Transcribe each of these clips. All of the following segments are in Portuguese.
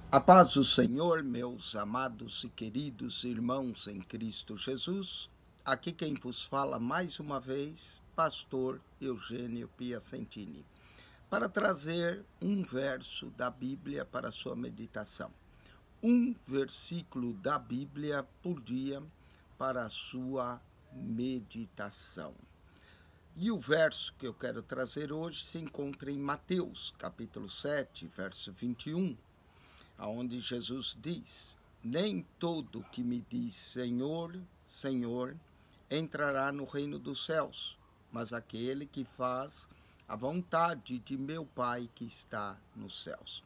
A paz do Senhor, meus amados e queridos irmãos em Cristo Jesus. Aqui quem vos fala mais uma vez, pastor Eugênio Piacentini, para trazer um verso da Bíblia para a sua meditação. Um versículo da Bíblia por dia para a sua meditação. E o verso que eu quero trazer hoje se encontra em Mateus, capítulo 7, verso 21, aonde Jesus diz: nem todo que me diz Senhor, Senhor, entrará no reino dos céus, mas aquele que faz a vontade de meu Pai que está nos céus.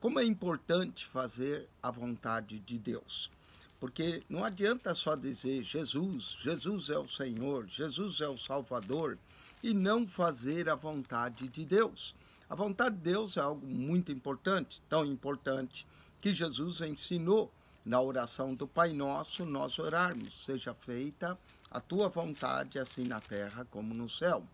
Como é importante fazer a vontade de Deus. Porque não adianta só dizer Jesus, Jesus é o Senhor, Jesus é o Salvador, e não fazer a vontade de Deus. A vontade de Deus é algo muito importante, tão importante que Jesus ensinou na oração do Pai Nosso, nós orarmos: seja feita a tua vontade, assim na terra como no céu.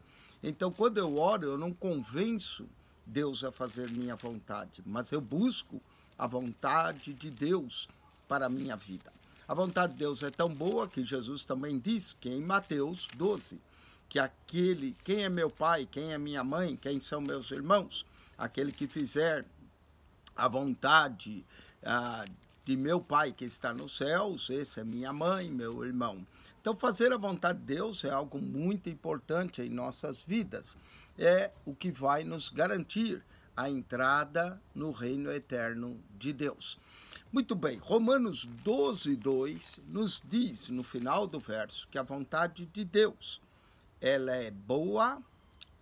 Então, quando eu oro, eu não convenço Deus a fazer minha vontade, mas eu busco a vontade de Deus para a minha vida. A vontade de Deus é tão boa que Jesus também diz que em Mateus 12, que quem é meu pai, quem é minha mãe, quem são meus irmãos, aquele que fizer a vontade de meu pai que está nos céus, esse é minha mãe, meu irmão. Então, fazer a vontade de Deus é algo muito importante em nossas vidas. É o que vai nos garantir a entrada no reino eterno de Deus. Muito bem, Romanos 12, 2 nos diz no final do verso que a vontade de Deus, ela é boa,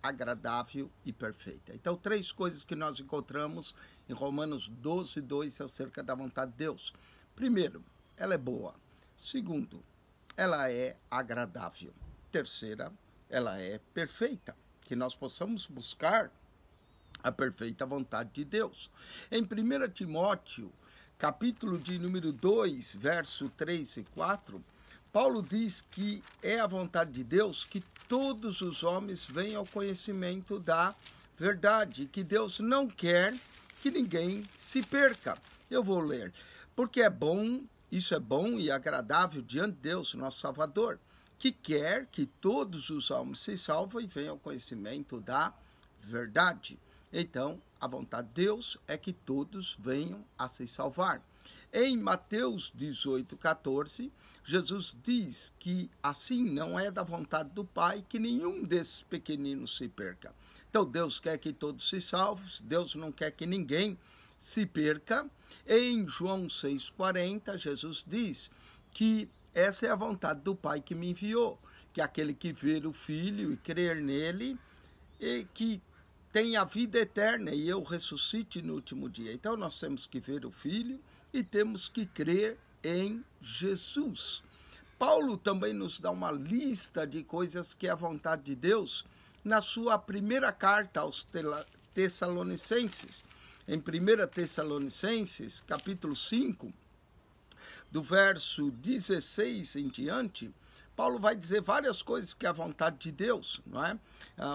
agradável e perfeita. Então, três coisas que nós encontramos em Romanos 12, 2 acerca da vontade de Deus. Primeiro, ela é boa. Segundo, ela é agradável. Terceira, ela é perfeita. Que nós possamos buscar a perfeita vontade de Deus. Em 1 Timóteo, capítulo de número 2, verso 3 e 4, Paulo diz que é a vontade de Deus que todos os homens venham ao conhecimento da verdade, que Deus não quer que ninguém se perca. Eu vou ler. Porque é bom, isso é bom e agradável diante de Deus, nosso Salvador, que quer que todos os homens se salvem e venham ao conhecimento da verdade. Então, a vontade de Deus é que todos venham a se salvar. Em Mateus 18, 14, Jesus diz que assim não é da vontade do Pai que nenhum desses pequeninos se perca. Então, Deus quer que todos se salvem, Deus não quer que ninguém se perca. Em João 6,40, Jesus diz que essa é a vontade do Pai que me enviou, que aquele que ver o Filho e crer nele, e que tem a vida eterna e eu ressuscite no último dia. Então nós temos que ver o Filho e temos que crer em Jesus. Paulo também nos dá uma lista de coisas que é a vontade de Deus na sua primeira carta aos Tessalonicenses. Em 1 Tessalonicenses, capítulo 5, do verso 16 em diante, Paulo vai dizer várias coisas que é a vontade de Deus, não é?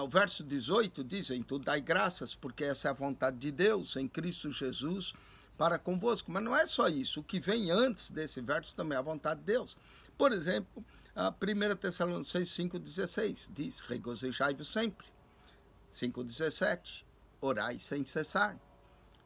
O verso 18 diz: em tudo dai graças, porque essa é a vontade de Deus em Cristo Jesus para convosco. Mas não é só isso, o que vem antes desse verso também é a vontade de Deus. Por exemplo, a 1 Tessalonicenses 5,16 diz: regozijai-vos sempre. 5,17, orai sem cessar.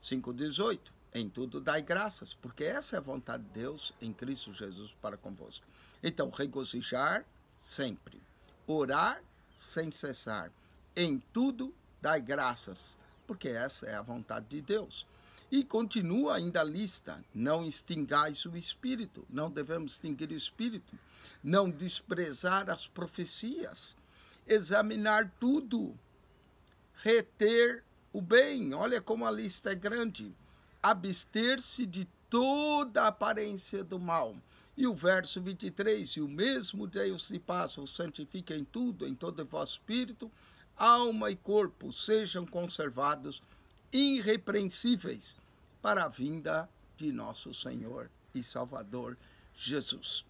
5,18, em tudo dai graças, porque essa é a vontade de Deus em Cristo Jesus para convosco. Então, regozijar sempre, orar sem cessar, em tudo dai graças, porque essa é a vontade de Deus. E continua ainda a lista: não extingais o espírito, não devemos extinguir o espírito, não desprezar as profecias, examinar tudo, reter o bem, olha como a lista é grande, abster-se de toda a aparência do mal. E o verso 23, e o mesmo Deus de paz vos santifica em tudo, em todo o vosso espírito, alma e corpo sejam conservados irrepreensíveis para a vinda de nosso Senhor e Salvador Jesus.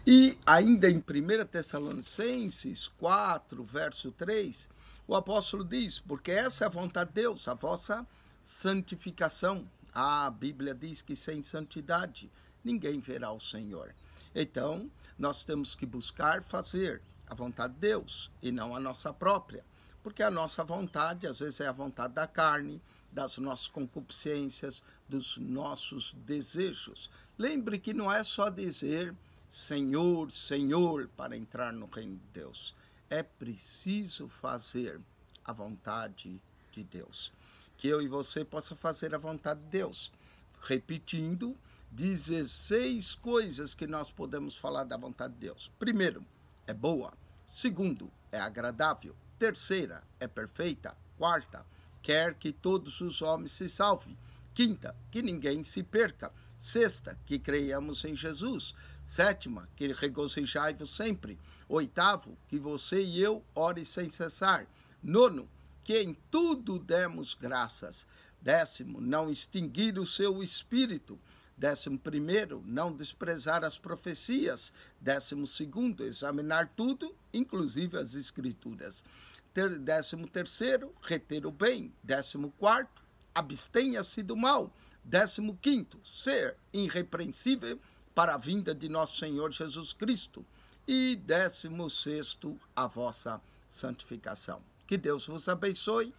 E ainda em 1 Tessalonicenses 4, verso 3, o apóstolo diz: porque essa é a vontade de Deus, a vossa santificação, A Bíblia diz que sem santidade ninguém verá o Senhor. Então, nós temos que buscar fazer a vontade de Deus e não a nossa própria. Porque a nossa vontade, às vezes, é a vontade da carne, das nossas concupiscências, dos nossos desejos. Lembre que não é só dizer Senhor, Senhor, para entrar no reino de Deus. É preciso fazer a vontade de Deus. Que eu e você possa fazer a vontade de Deus. Repetindo, 16 coisas que nós podemos falar da vontade de Deus. Primeiro, é boa. Segundo, é agradável. Terceira, é perfeita. Quarta, quer que todos os homens se salvem. Quinta, que ninguém se perca. Sexta, que creiamos em Jesus. Sétima, que regozijai-vos sempre. Oitavo, que você e eu ore sem cessar. Nono, que em tudo demos graças. Décimo, não extinguir o seu espírito. 11º, não desprezar as profecias. 12º, examinar tudo, inclusive as escrituras. 13º, reter o bem. 14º, abstenha-se do mal. 15º, ser irrepreensível para a vinda de nosso Senhor Jesus Cristo. E 16º, a vossa santificação. Que Deus vos abençoe